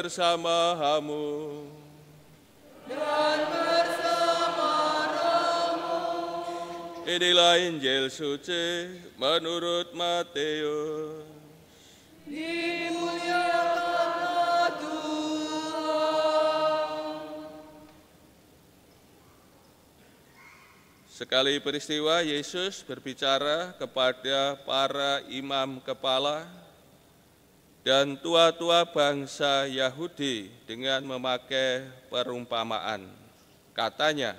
bersamamu. Dan bersama rohmu. Inilah Injil suci menurut Matius. Dimuliakanlah Tuhan. Sekali peristiwa Yesus berbicara kepada para imam kepala dan tua-tua bangsa Yahudi dengan memakai perumpamaan. Katanya,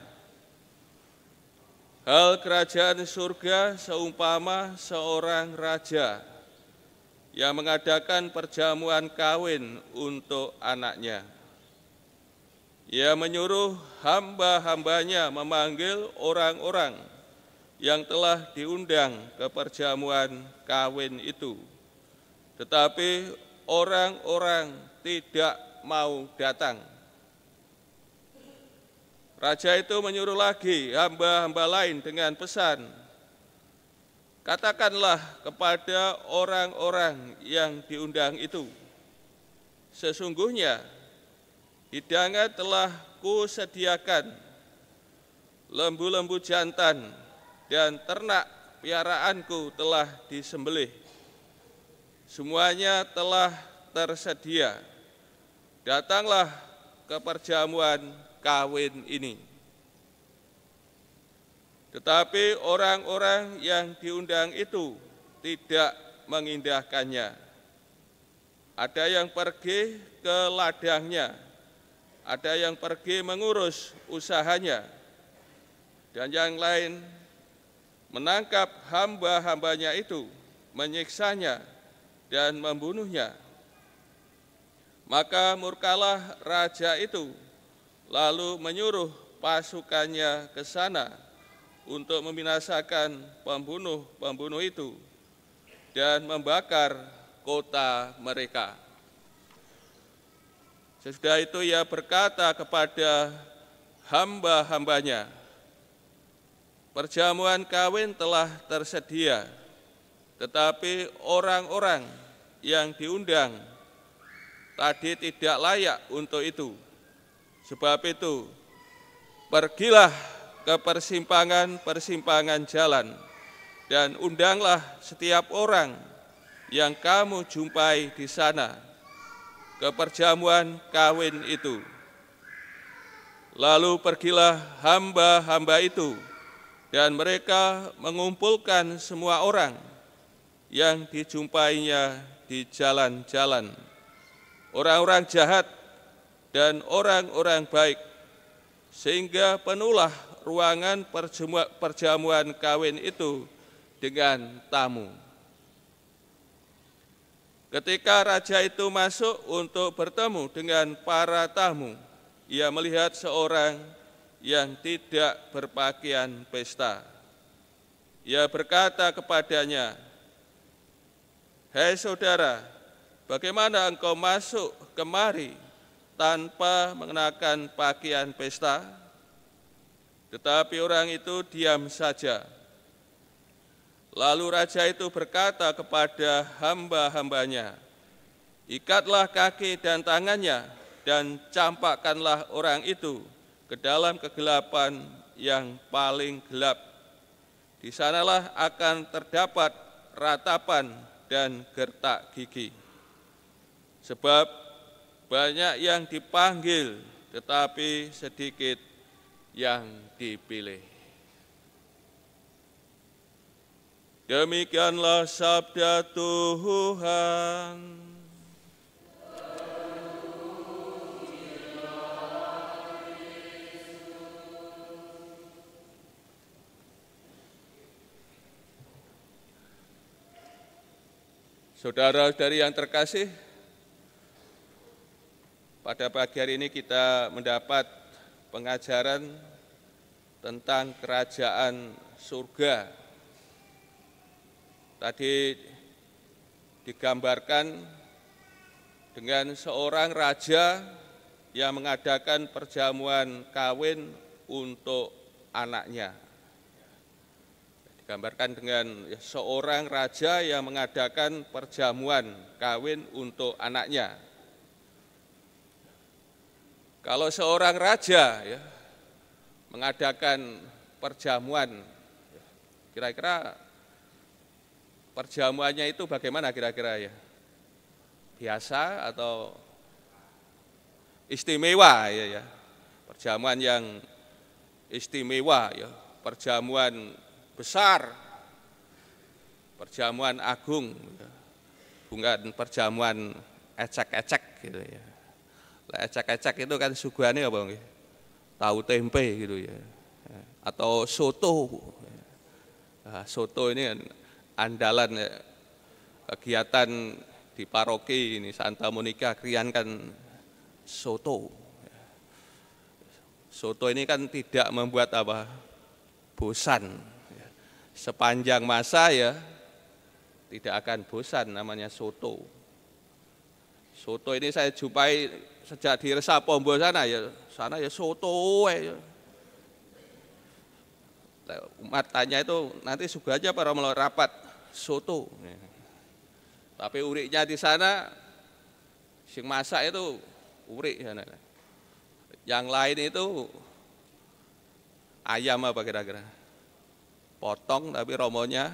hal kerajaan surga seumpama seorang raja yang mengadakan perjamuan kawin untuk anaknya. Ia menyuruh hamba-hambanya memanggil orang-orang yang telah diundang ke perjamuan kawin itu. Tetapi orang-orang tidak mau datang. Raja itu menyuruh lagi hamba-hamba lain dengan pesan, katakanlah kepada orang-orang yang diundang itu, sesungguhnya hidangan telah kusediakan, lembu-lembu jantan dan ternak piaraanku telah disembelih. Semuanya telah tersedia. Datanglah ke perjamuan kawin ini. Tetapi orang-orang yang diundang itu tidak mengindahkannya. Ada yang pergi ke ladangnya, ada yang pergi mengurus usahanya, dan yang lain menangkap hamba-hambanya itu, menyiksanya, dan membunuhnya. Maka murkalah raja itu, lalu menyuruh pasukannya ke sana untuk membinasakan pembunuh-pembunuh itu dan membakar kota mereka. Sesudah itu ia berkata kepada hamba-hambanya, perjamuan kawin telah tersedia, tetapi orang-orang yang diundang tadi tidak layak untuk itu. Sebab itu, pergilah ke persimpangan-persimpangan jalan dan undanglah setiap orang yang kamu jumpai di sana ke perjamuan kawin itu. Lalu pergilah hamba-hamba itu, dan mereka mengumpulkan semua orang yang dijumpainya di jalan-jalan, orang-orang jahat dan orang-orang baik, sehingga penuhlah ruangan perjamuan kawin itu dengan tamu. Ketika raja itu masuk untuk bertemu dengan para tamu, ia melihat seorang yang tidak berpakaian pesta. Ia berkata kepadanya, "Hai saudara, bagaimana engkau masuk kemari tanpa mengenakan pakaian pesta?" Tetapi orang itu diam saja. Lalu raja itu berkata kepada hamba-hambanya, "Ikatlah kaki dan tangannya dan campakkanlah orang itu ke dalam kegelapan yang paling gelap. Di sanalah akan terdapat ratapan dan gertak gigi. Sebab banyak yang dipanggil, tetapi sedikit yang dipilih." Demikianlah sabda Tuhan. Saudara-saudari yang terkasih, pada pagi hari ini kita mendapat pengajaran tentang kerajaan surga. Tadi digambarkan dengan seorang raja yang mengadakan perjamuan kawin untuk anaknya. Digambarkan dengan seorang raja yang mengadakan perjamuan kawin untuk anaknya. Kalau seorang raja ya mengadakan perjamuan, kira-kira perjamuannya itu bagaimana kira-kira ya? Biasa atau istimewa ya? Perjamuan yang istimewa ya, perjamuan besar, perjamuan agung, ya. Bukan perjamuan ecek-ecek gitu ya. Ecek-ecek itu kan suguhannya apa nggih? Tahu tempe gitu ya. Atau soto. Nah, soto ini kan andalan ya, kegiatan di paroki ini Santa Monica Krian soto. Soto ini kan tidak membuat apa? Bosan. Sepanjang masa ya tidak akan bosan namanya soto. Soto ini saya jumpai sejak di Resapombo sana ya soto ya. Umat tanya itu nanti juga aja para melalui rapat soto. Tapi uriknya di sana sing masak itu urik. Yang lain itu ayam apa kira-kira? Potong tapi romonya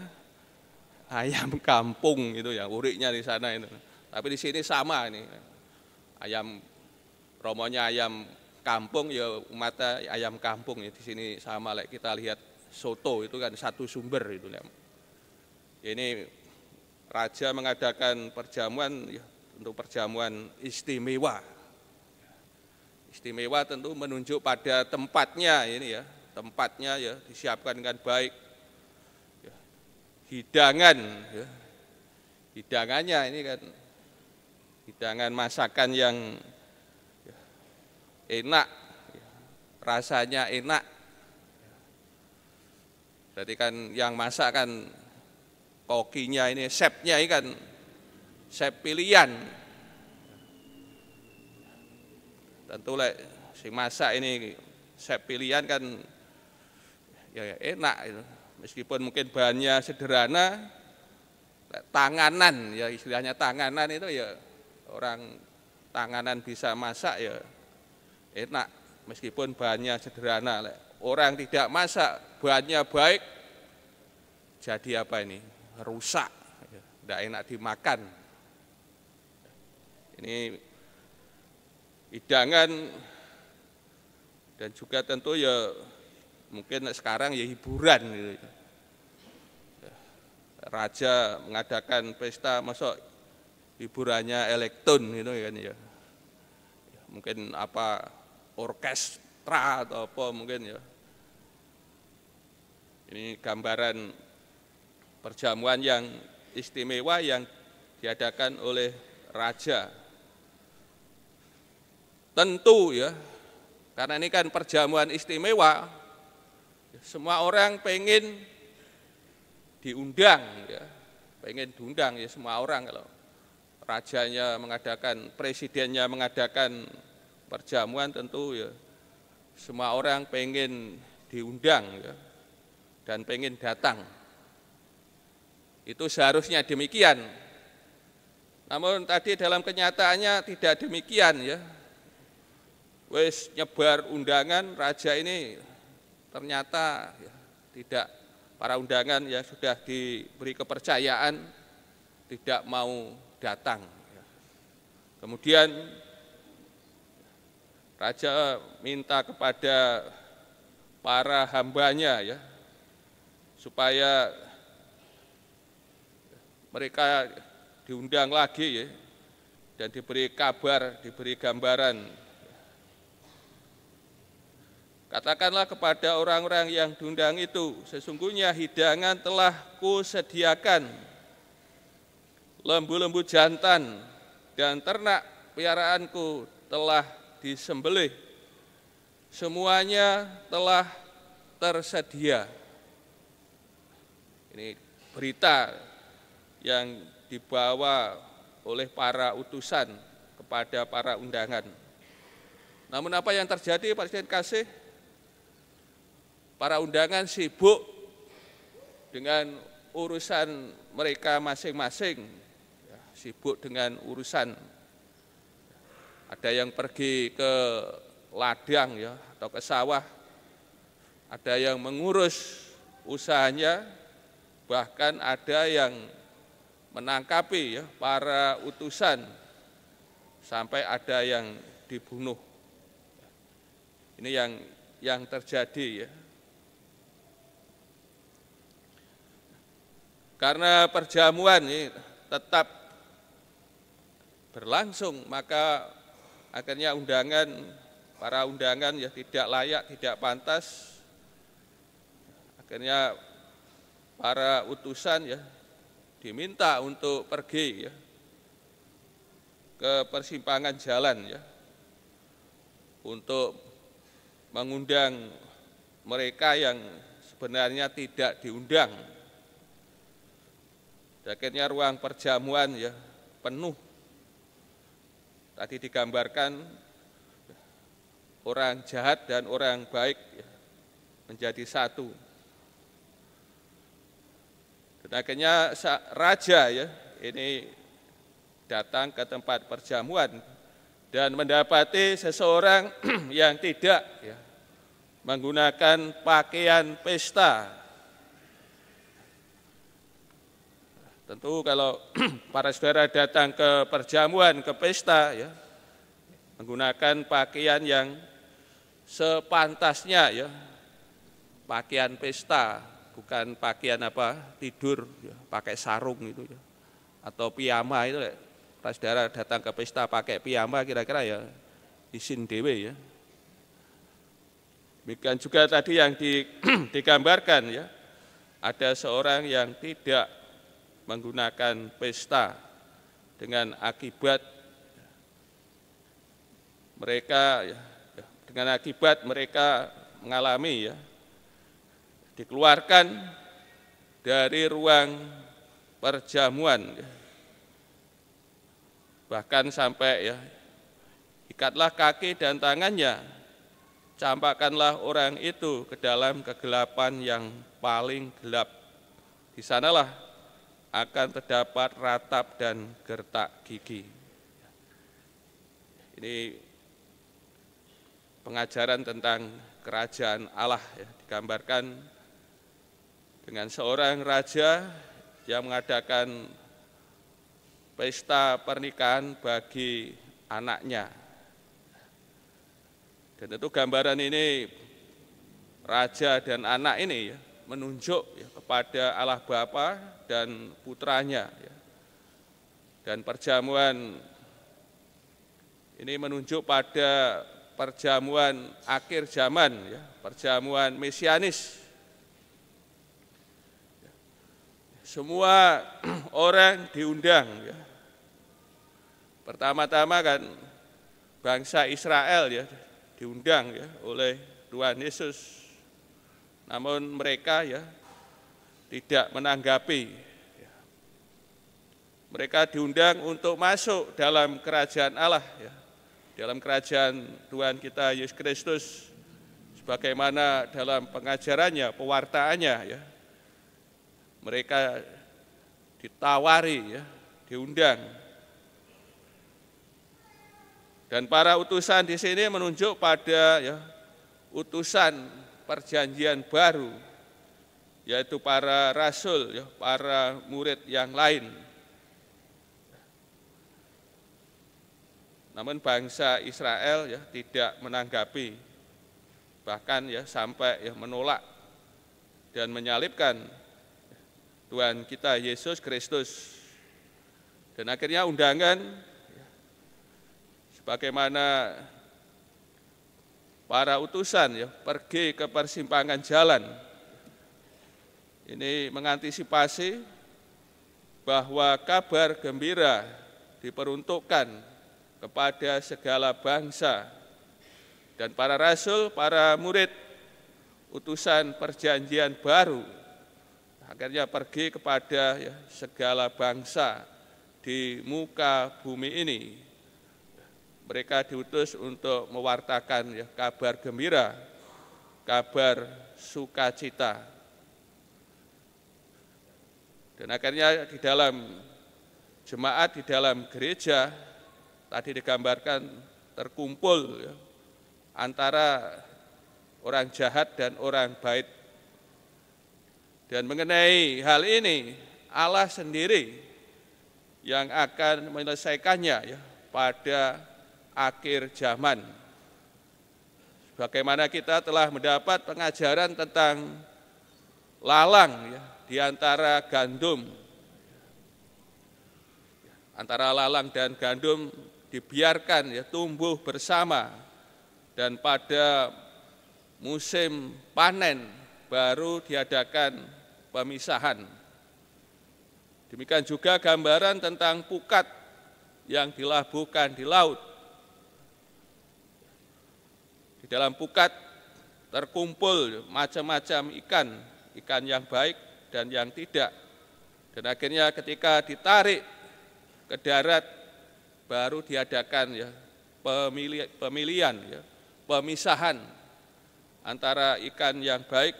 ayam kampung itu ya, uriknya di sana itu. Tapi di sini sama ini. Ayam romonya ayam kampung ya umatnya ayam kampung ya di sini sama like kita lihat soto itu kan satu sumber itu. Ini raja mengadakan perjamuan ya, untuk perjamuan istimewa. Istimewa tentu menunjuk pada tempatnya ini ya, tempatnya ya disiapkan dengan baik. Ya, hidangan ya. Hidangannya ini kan hidangan masakan yang ya, enak, ya, rasanya enak. Berarti kan yang masak kan kokinya ini, chefnya ini kan chef pilihan. Tentu si masak ini chef pilihan kan ya enak itu. Meskipun mungkin bahannya sederhana, tanganan ya istilahnya tanganan itu ya orang tanganan bisa masak ya enak meskipun bahannya sederhana. Orang tidak masak bahannya baik jadi apa ini? Rusak, tidak enak dimakan. Ini hidangan dan juga tentu ya mungkin sekarang ya hiburan gitu. Raja mengadakan pesta masuk hiburannya elektron gitu kan ya. Mungkin apa orkestra atau apa mungkin ya. Ini gambaran perjamuan yang istimewa yang diadakan oleh raja. Tentu ya, karena ini kan perjamuan istimewa, semua orang pengen diundang ya, pengen diundang ya semua orang kalau rajanya mengadakan, presidennya mengadakan perjamuan tentu ya semua orang pengen diundang ya dan pengen datang. Itu seharusnya demikian. Namun tadi dalam kenyataannya tidak demikian ya. Wes nyebar undangan raja ini ternyata ya, tidak para undangan ya sudah diberi kepercayaan tidak mau datang. Kemudian raja minta kepada para hambanya ya supaya mereka diundang lagi ya dan diberi kabar, diberi gambaran. Katakanlah kepada orang-orang yang diundang itu, sesungguhnya hidangan telah kusediakan, lembu-lembu jantan dan ternak peliharaanku telah disembelih, semuanya telah tersedia. Ini berita yang dibawa oleh para utusan kepada para undangan. Namun apa yang terjadi Pak Presiden kasih? Para undangan sibuk dengan urusan mereka masing-masing, sibuk dengan urusan. Ada yang pergi ke ladang ya atau ke sawah, ada yang mengurus usahanya, bahkan ada yang menangkapi ya para utusan sampai ada yang dibunuh. Ini yang terjadi ya. Karena perjamuan ini tetap berlangsung, maka akhirnya para undangan ya tidak layak, tidak pantas. Akhirnya para utusan ya diminta untuk pergi ya ke persimpangan jalan ya untuk mengundang mereka yang sebenarnya tidak diundang. Akhirnya ruang perjamuan ya penuh. Tadi digambarkan orang jahat dan orang baik ya, menjadi satu. Dan akhirnya raja ya ini datang ke tempat perjamuan dan mendapati seseorang yang tidak ya, menggunakan pakaian pesta. Tentu kalau para saudara datang ke perjamuan, ke pesta ya, menggunakan pakaian yang sepantasnya ya, pakaian pesta, bukan pakaian tidur ya, pakai sarung itu ya, atau piyama itu ya. Para saudara datang ke pesta pakai piyama kira-kira ya isin dewe ya. Demikian juga tadi yang digambarkan ya, ada seorang yang tidak menggunakan pesta dengan akibat mereka mengalami ya dikeluarkan dari ruang perjamuan ya. Bahkan sampai ya ikatlah kaki dan tangannya, campakkanlah orang itu ke dalam kegelapan yang paling gelap. Di sanalah akan terdapat ratap dan gertak gigi. Ini pengajaran tentang kerajaan Allah ya, digambarkan dengan seorang raja yang mengadakan pesta pernikahan bagi anaknya. Dan itu gambaran ini raja dan anak ini ya, menunjuk ya, kepada Allah Bapa dan putranya ya. Dan perjamuan ini menunjuk pada perjamuan akhir zaman ya, perjamuan mesianis. Semua orang diundang ya. Pertama-tama kan bangsa Israel ya diundang ya oleh Tuhan Yesus. Namun mereka ya tidak menanggapi. Mereka diundang untuk masuk dalam kerajaan Allah ya, dalam kerajaan Tuhan kita Yesus Kristus, sebagaimana dalam pengajarannya, pewartaannya ya. Mereka ditawari ya, diundang. Dan para utusan di sini menunjuk pada ya, utusan perjanjian baru, yaitu para rasul, ya, para murid yang lain. Namun bangsa Israel ya tidak menanggapi, bahkan ya sampai ya menolak dan menyalibkan Tuhan kita Yesus Kristus. Dan akhirnya undangan sebagaimana para utusan ya pergi ke persimpangan jalan. Ini mengantisipasi bahwa kabar gembira diperuntukkan kepada segala bangsa, dan para rasul, para murid utusan perjanjian baru akhirnya pergi kepada ya, segala bangsa di muka bumi ini. Mereka diutus untuk mewartakan ya, kabar gembira, kabar sukacita. Dan akhirnya di dalam jemaat, di dalam gereja, tadi digambarkan terkumpul ya, antara orang jahat dan orang baik. Dan mengenai hal ini, Allah sendiri yang akan menyelesaikannya ya, pada akhir zaman. Bagaimana kita telah mendapat pengajaran tentang lalang ya, di antara gandum. Antara lalang dan gandum dibiarkan ya, tumbuh bersama, dan pada musim panen baru diadakan pemisahan. Demikian juga gambaran tentang pukat yang dilabuhkan di laut. Di dalam pukat terkumpul macam-macam ikan, ikan yang baik dan yang tidak. Dan akhirnya ketika ditarik ke darat baru diadakan ya, pemilihan ya, pemisahan antara ikan yang baik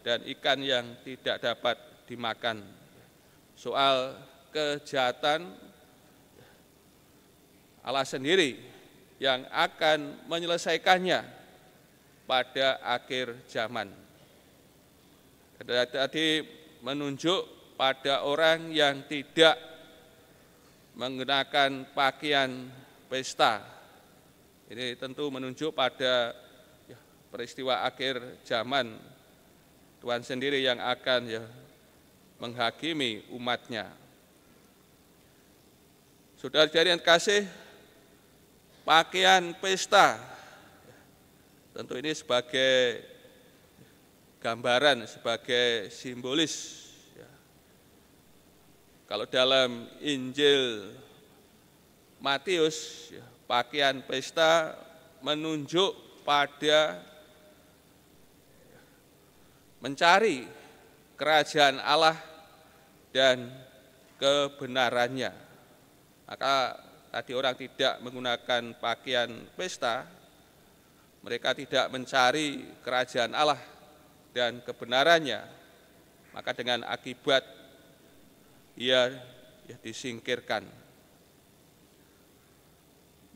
dan ikan yang tidak dapat dimakan. Soal kejahatan, Allah sendiri yang akan menyelesaikannya pada akhir zaman. Tadi menunjuk pada orang yang tidak menggunakan pakaian pesta. Ini tentu menunjuk pada peristiwa akhir zaman, Tuhan sendiri yang akan ya, menghakimi umatnya. Saudara-saudari yang kasih, pakaian pesta tentu ini sebagai gambaran, sebagai simbolis. Kalau dalam Injil Matius, pakaian pesta menunjuk pada mencari kerajaan Allah dan kebenarannya. Maka tadi orang tidak menggunakan pakaian pesta, mereka tidak mencari kerajaan Allah dan kebenarannya, maka dengan akibat ia disingkirkan.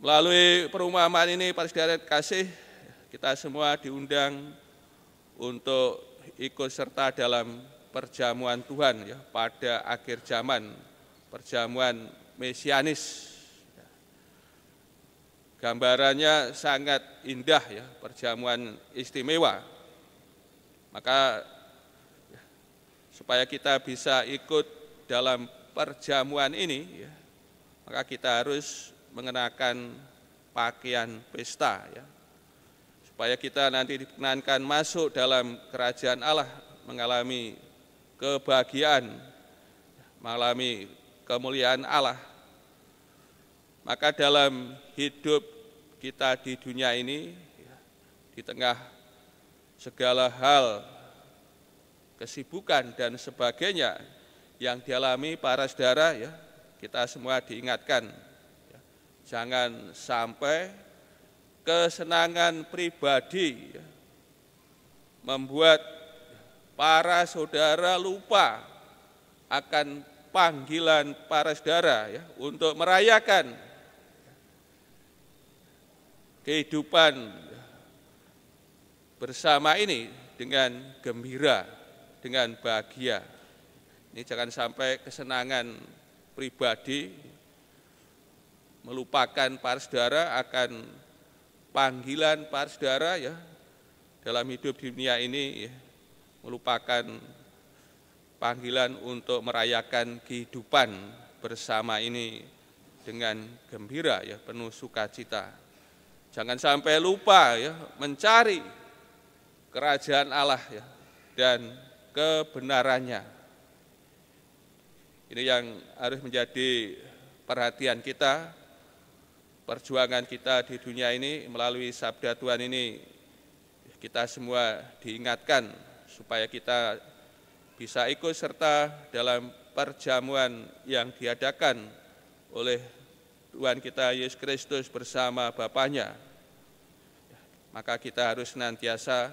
Melalui perumpamaan ini, para saudara kasih, kita semua diundang untuk ikut serta dalam perjamuan Tuhan ya, pada akhir zaman, perjamuan mesianis. Gambarannya sangat indah ya, perjamuan istimewa. Maka supaya kita bisa ikut dalam perjamuan ini ya, maka kita harus mengenakan pakaian pesta ya, supaya kita nanti diperkenankan masuk dalam kerajaan Allah, mengalami kebahagiaan, mengalami kemuliaan Allah. Maka dalam hidup kita di dunia ini, di tengah segala hal, kesibukan dan sebagainya yang dialami para saudara ya, kita semua diingatkan, ya, jangan sampai kesenangan pribadi ya, membuat para saudara lupa akan panggilan para saudara ya, untuk merayakan kehidupan bersama ini dengan gembira, dengan bahagia. Ini jangan sampai kesenangan pribadi melupakan para saudara akan panggilan para saudara ya, dalam hidup di dunia ini ya, melupakan panggilan untuk merayakan kehidupan bersama ini dengan gembira ya, penuh sukacita. Jangan sampai lupa ya, mencari kerajaan Allah ya, dan kebenarannya. Ini yang harus menjadi perhatian kita, perjuangan kita di dunia ini. Melalui sabda Tuhan ini kita semua diingatkan supaya kita bisa ikut serta dalam perjamuan yang diadakan oleh Tuhan kita Yesus Kristus bersama Bapaknya. Maka kita harus senantiasa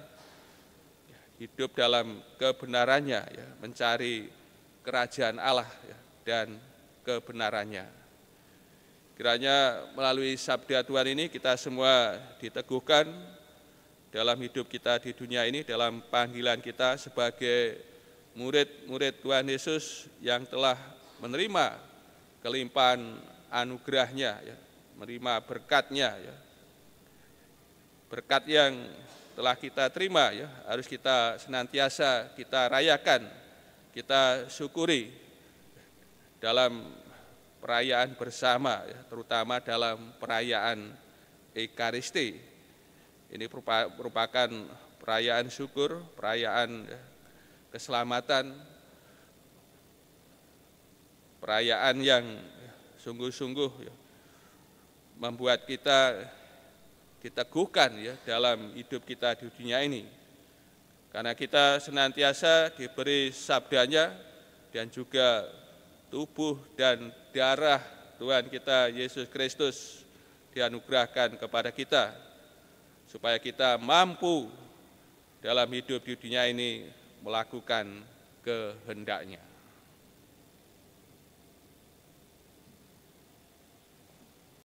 hidup dalam kebenarannya, ya, mencari kerajaan Allah ya, dan kebenarannya. Kiranya melalui sabda Tuhan ini kita semua diteguhkan dalam hidup kita di dunia ini, dalam panggilan kita sebagai murid-murid Tuhan Yesus yang telah menerima kelimpahan anugerahnya, ya, menerima berkatnya, ya. Berkat yang telah kita terima, ya, harus kita senantiasa kita rayakan, kita syukuri dalam perayaan bersama, ya, terutama dalam perayaan Ekaristi. Ini merupakan perayaan syukur, perayaan keselamatan, perayaan yang sungguh-sungguh, ya, membuat kita teguhkan, ya, dalam hidup kita di dunia ini. Karena kita senantiasa diberi sabdanya dan juga tubuh dan darah Tuhan kita Yesus Kristus dianugerahkan kepada kita, supaya kita mampu dalam hidup di dunia ini melakukan kehendak-Nya.